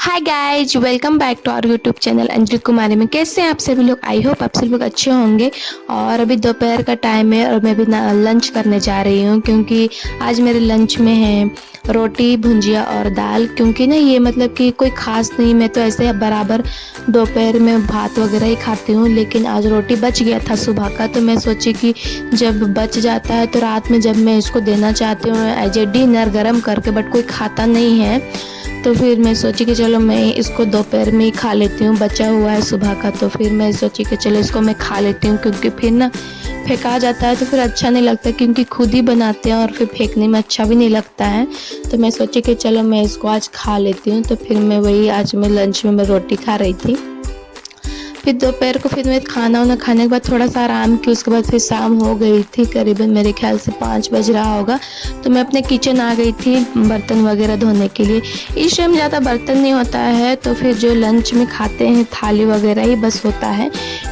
Hi guys, welcome back to our YouTube channel Anjali Kumari में। कैसे हैं आप सभी लोग? आई होप आप सभी लोग अच्छे होंगे। और अभी दोपहर का टाइम है और मैं भी लंच करने जा रही हूँ, क्योंकि आज मेरे लंच में है रोटी भुंजिया और दाल। क्योंकि ना ये मतलब कि कोई ख़ास नहीं, मैं तो ऐसे बराबर दोपहर में भात वगैरह ही खाती हूँ, लेकिन आज रोटी बच गया था सुबह का, तो मैं सोची कि जब बच जाता है तो रात में जब मैं इसको देना चाहती हूँ एज ए डिनर गर्म करके, बट कोई खाता नहीं है, तो फिर मैं सोची कि चलो मैं इसको दोपहर में ही खा लेती हूँ, बचा हुआ है सुबह का। तो फिर मैं सोची कि चलो इसको मैं खा लेती हूँ, क्योंकि फिर ना फेंका जाता है तो फिर अच्छा नहीं लगता, क्योंकि खुद ही बनाते हैं और फिर फेंकने में अच्छा भी नहीं लगता है। तो मैं सोची कि चलो मैं इसको आज खा लेती हूँ। तो फिर मैं वही आज मैं लंच में मैं रोटी खा रही थी। फिर दोपहर को फिर मैं खाना वाना खाने के बाद थोड़ा सा आराम की, उसके बाद फिर शाम हो गई थी, करीबन मेरे ख्याल से 5 बज रहा होगा। तो मैं अपने किचन आ गई थी बर्तन वगैरह धोने के लिए। इस टाइम ज़्यादा बर्तन नहीं होता है, तो फिर जो लंच में खाते हैं थाली वगैरह ही बस होता है,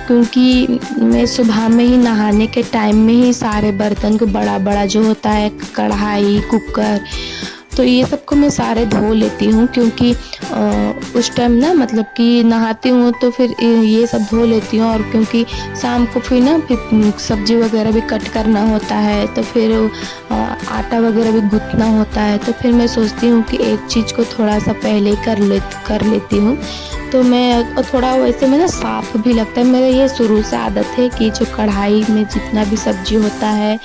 क्योंकि मैं सुबह में ही नहाने के टाइम में ही सारे बर्तन को बड़ा बड़ा जो होता है कढ़ाई कुकर, तो ये सबको मैं सारे धो लेती हूँ, क्योंकि उस टाइम ना मतलब कि नहाती हूँ तो फिर ये सब धो लेती हूँ। और क्योंकि शाम को फिर ना फिर सब्जी वगैरह भी कट करना होता है, तो फिर आटा वगैरह भी गूँथना होता है, तो फिर मैं सोचती हूँ कि एक चीज़ को थोड़ा सा पहले कर लेती हूँ। तो मैं थोड़ा वैसे में ना साफ़ भी लगता है। मेरा ये शुरू से आदत है कि जो कढ़ाई में जितना भी सब्जी होता है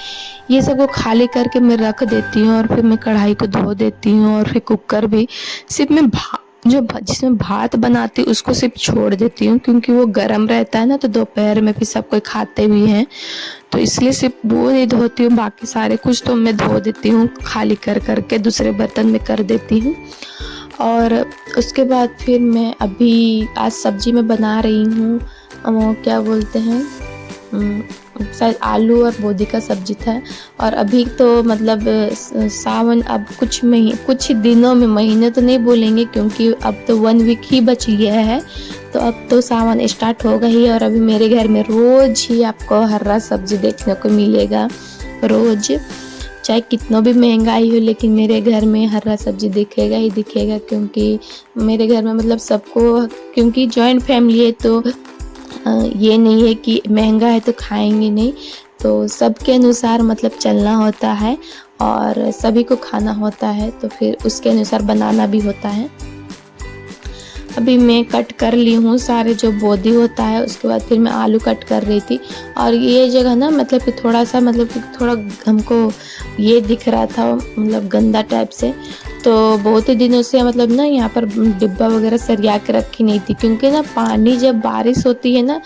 ये सब को खाली करके मैं रख देती हूँ, और फिर मैं कढ़ाई को धो देती हूँ। और फिर कुकर भी सिर्फ मैं जिसमें भात बनाती हूँ उसको सिर्फ छोड़ देती हूँ, क्योंकि वो गर्म रहता है ना, तो दोपहर में भी सब कोई खाते भी हैं, तो इसलिए सिर्फ वो नहीं धोती हूँ। बाकी सारे कुछ तो मैं धो देती हूँ, खाली कर करके दूसरे बर्तन में कर देती हूँ। और उसके बाद फिर मैं अभी आज सब्जी में बना रही हूँ, क्या बोलते हैं, शायद आलू और बोदी का सब्जी था। और अभी तो मतलब सावन अब कुछ दिनों में, महीने तो नहीं बोलेंगे क्योंकि अब तो 1 वीक ही बच गया है, तो अब तो सावन स्टार्ट होगा ही। और अभी मेरे घर में रोज़ ही आपको हरा सब्जी देखने को मिलेगा, रोज़, चाहे कितना भी महंगाई हो, लेकिन मेरे घर में हरा सब्जी दिखेगा ही दिखेगा। क्योंकि मेरे घर में मतलब सबको, क्योंकि जॉइंट फैमिली है, तो ये नहीं है कि महंगा है तो खाएंगे नहीं, तो सबके अनुसार मतलब चलना होता है और सभी को खाना होता है, तो फिर उसके अनुसार बनाना भी होता है। अभी मैं कट कर ली हूँ सारे जो बोदी होता है, उसके बाद फिर मैं आलू कट कर रही थी। और ये जगह ना मतलब कि थोड़ा सा मतलब कि थोड़ा हमको ये दिख रहा था मतलब गंदा टाइप से, तो बहुत ही दिनों से मतलब ना यहाँ पर डिब्बा वगैरह सरिया के रखी नहीं थी, क्योंकि ना पानी जब बारिश होती है ना,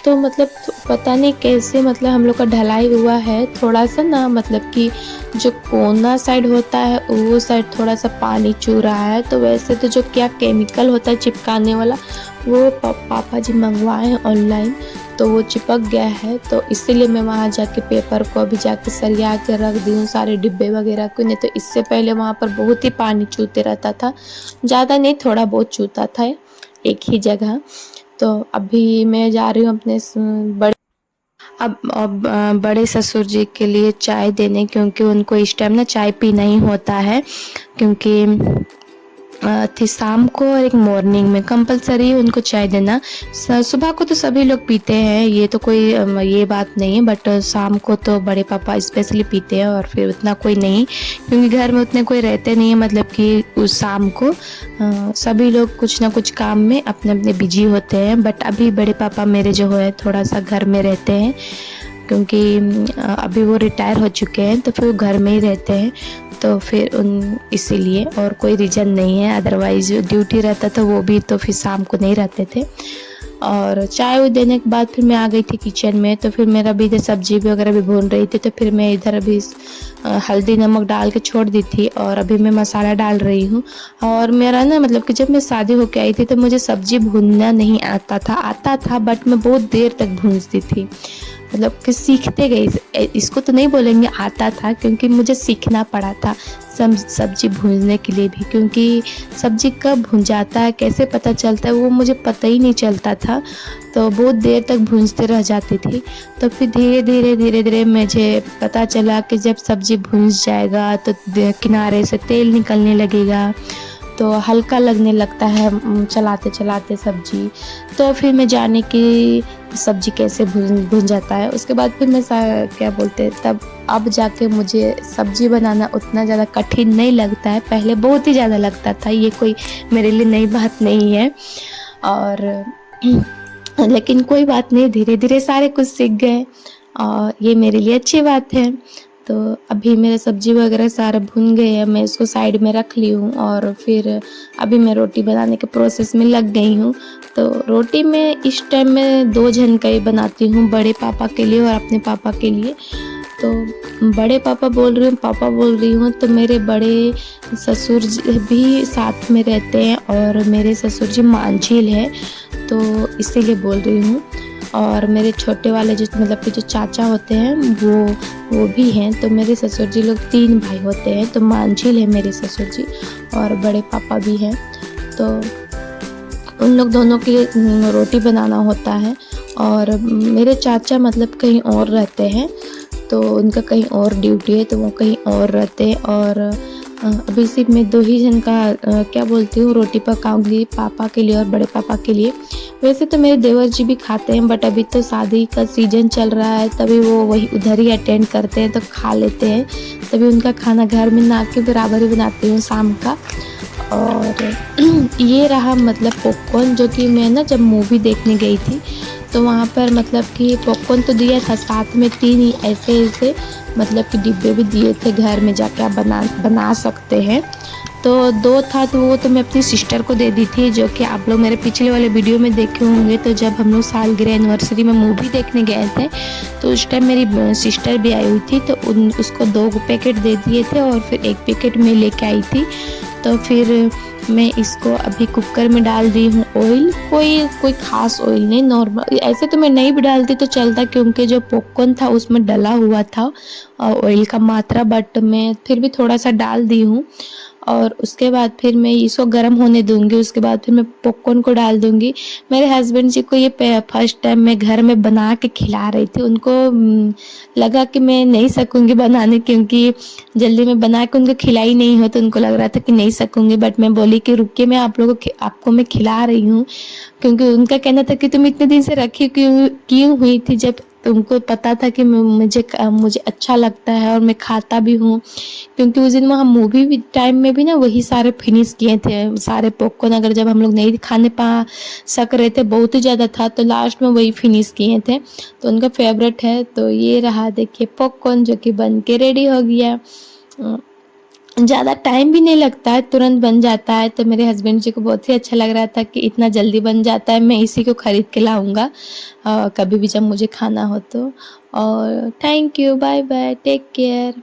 तो मतलब पता नहीं कैसे मतलब हम लोग का ढलाई हुआ है थोड़ा सा ना, मतलब कि जो कोना साइड होता है वो साइड थोड़ा सा पानी चू रहा है। तो वैसे तो जो क्या केमिकल होता है चिपकाने वाला, वो पापा जी मंगवाए हैं ऑनलाइन, तो वो चिपक गया है, तो इसीलिए मैं वहाँ जाके पेपर को अभी जाके सरिया के रख दी हूँ सारे डिब्बे वगैरह को। नहीं तो इससे पहले वहाँ पर बहुत ही पानी चूते रहता था, ज़्यादा नहीं थोड़ा बहुत चूता था एक ही जगह। तो अभी मैं जा रही हूँ अपने बड़े ससुर जी के लिए चाय देने, क्योंकि उनको इस टाइम ना चाय पीना ही होता है, क्योंकि थी शाम को और एक मॉर्निंग में कंपलसरी उनको चाय देना। सुबह को तो सभी लोग पीते हैं, ये तो कोई ये बात नहीं है, बट शाम को तो बड़े पापा स्पेशली पीते हैं, और फिर उतना कोई नहीं, क्योंकि घर में उतने कोई रहते नहीं है, मतलब कि उस शाम को सभी लोग कुछ ना कुछ काम में अपने अपने बिजी होते हैं। बट अभी बड़े पापा मेरे जो है थोड़ा सा घर में रहते हैं, क्योंकि अभी वो रिटायर हो चुके हैं, तो फिर वो घर में ही रहते हैं, तो फिर इसीलिए और कोई रीज़न नहीं है। अदरवाइज़ ड्यूटी रहता था वो भी, तो फिर शाम को नहीं रहते थे। और चाय देने के बाद फिर मैं आ गई थी किचन में, तो फिर मेरा भी इधर सब्जी वगैरह भी भून रही थी, तो फिर मैं इधर अभी हल्दी नमक डाल के छोड़ दी थी, और अभी मैं मसाला डाल रही हूँ। और मेरा ना मतलब कि जब मैं शादी होके आई थी तो मुझे सब्जी भूनना नहीं आता था, बट मैं बहुत देर तक भूनती थी, मतलब कि सीखते गई, इसको तो नहीं बोलेंगे आता था, क्योंकि मुझे सीखना पड़ा था सब्जी भूनने के लिए भी, क्योंकि सब्जी कब भून जाता है कैसे पता चलता है वो मुझे पता ही नहीं चलता था, तो बहुत देर तक भूनते रह जाती थी। तो फिर धीरे धीरे मुझे पता चला कि जब सब्जी भून जाएगा तो किनारे से तेल निकलने लगेगा, तो हल्का लगने लगता है चलाते चलाते सब्जी। तो फिर मैं जाने की सब्जी कैसे भुन जाता है, उसके बाद फिर मैं क्या बोलते हैं तब अब जाके मुझे सब्जी बनाना उतना ज़्यादा कठिन नहीं लगता है। पहले बहुत ही ज़्यादा लगता था, ये कोई मेरे लिए नई बात नहीं है। और लेकिन कोई बात नहीं, धीरे धीरे सारे कुछ सीख गए और ये मेरे लिए अच्छी बात है। तो अभी मेरे सब्जी वगैरह सारा भुन गए हैं, मैं इसको साइड में रख ली हूँ और फिर अभी मैं रोटी बनाने के प्रोसेस में लग गई हूँ। तो रोटी मैं इस टाइम में 2 जन का ही बनाती हूँ, बड़े पापा के लिए और अपने पापा के लिए। तो बड़े पापा बोल रही हूँ, पापा बोल रही हूँ, तो मेरे बड़े ससुर जी भी साथ में रहते हैं और मेरे ससुर जी मांझिल है, तो इसीलिए बोल रही हूँ। और मेरे छोटे वाले जो मतलब कि जो चाचा होते हैं वो भी हैं। तो मेरे ससुर जी लोग 3 भाई होते हैं, तो मांझिल है मेरे ससुर जी और बड़े पापा भी हैं। तो उन लोग दोनों की रोटी बनाना होता है। और मेरे चाचा मतलब कहीं और रहते हैं, तो उनका कहीं और ड्यूटी है, तो वो कहीं और रहते हैं। और अभी सिर्फ मैं 2 ही जन का क्या बोलती हूँ रोटी पकाऊंगी, पापा के लिए और बड़े पापा के लिए। वैसे तो मेरे देवर जी भी खाते हैं, बट अभी तो शादी का सीजन चल रहा है, तभी वो वही उधर ही अटेंड करते हैं तो खा लेते हैं, तभी उनका खाना घर में ना के बराबर ही बनाती हूँ शाम का। और ये रहा मतलब पॉपकॉर्न, जो कि मैं ना जब मूवी देखने गई थी तो वहाँ पर मतलब कि पॉपकॉर्न तो दिया था, साथ में 3 ही ऐसे मतलब कि डिब्बे भी दिए थे, घर में जाके आप बना सकते हैं। तो 2 था, तो वो तो मैं अपनी सिस्टर को दे दी थी, जो कि आप लोग मेरे पिछले वाले वीडियो में देखे होंगे। तो जब हम लोग सालगिरह एनिवर्सरी में मूवी देखने गए थे, तो उस टाइम मेरी सिस्टर भी आई हुई थी, तो उसको 2 पैकेट दे दिए थे और फिर 1 पैकेट में लेके आई थी। तो फिर मैं इसको अभी कुकर में डाल दी हूँ ऑयल, कोई ख़ास ऑयल नहीं, नॉर्मल। ऐसे तो मैं नहीं भी डालती तो चलता, क्योंकि जो पॉपकॉर्न था उसमें डला हुआ था ऑयल का मात्रा, बट मैं फिर भी थोड़ा सा डाल दी हूँ। और उसके बाद फिर मैं इसको गर्म होने दूंगी, उसके बाद फिर मैं पॉपकॉर्न को डाल दूंगी। मेरे हस्बैंड जी को ये फर्स्ट टाइम मैं घर में बना के खिला रही थी, उनको लगा कि मैं नहीं सकूंगी बनाने, क्योंकि जल्दी में बना के उनको खिलाई नहीं हो, तो उनको लग रहा था कि नहीं सकूंगी। बट मैं बोली कि रुकिए, मैं आपको मैं खिला रही हूँ, क्योंकि उनका कहना था कि तुम इतने दिन से रखी क्यों हुई थी, जब तुमको पता था कि मुझे अच्छा लगता है और मैं खाता भी हूँ। क्योंकि उस दिन वहाँ मूवी भी टाइम में भी ना वही सारे फिनिश किए थे, सारे पॉपकॉर्न। अगर जब हम लोग नहीं खाने पा सक रहे थे, बहुत ही ज़्यादा था, तो लास्ट में वही फिनिश किए थे, तो उनका फेवरेट है। तो ये रहा देखिए पॉपकॉर्न, जो कि बन के रेडी हो गया। ज़्यादा टाइम भी नहीं लगता है, तुरंत बन जाता है। तो मेरे हस्बैंड जी को बहुत ही अच्छा लग रहा था कि इतना जल्दी बन जाता है, मैं इसी को ख़रीद के लाऊंगा कभी भी जब मुझे खाना हो तो। और thank you, bye bye, take care.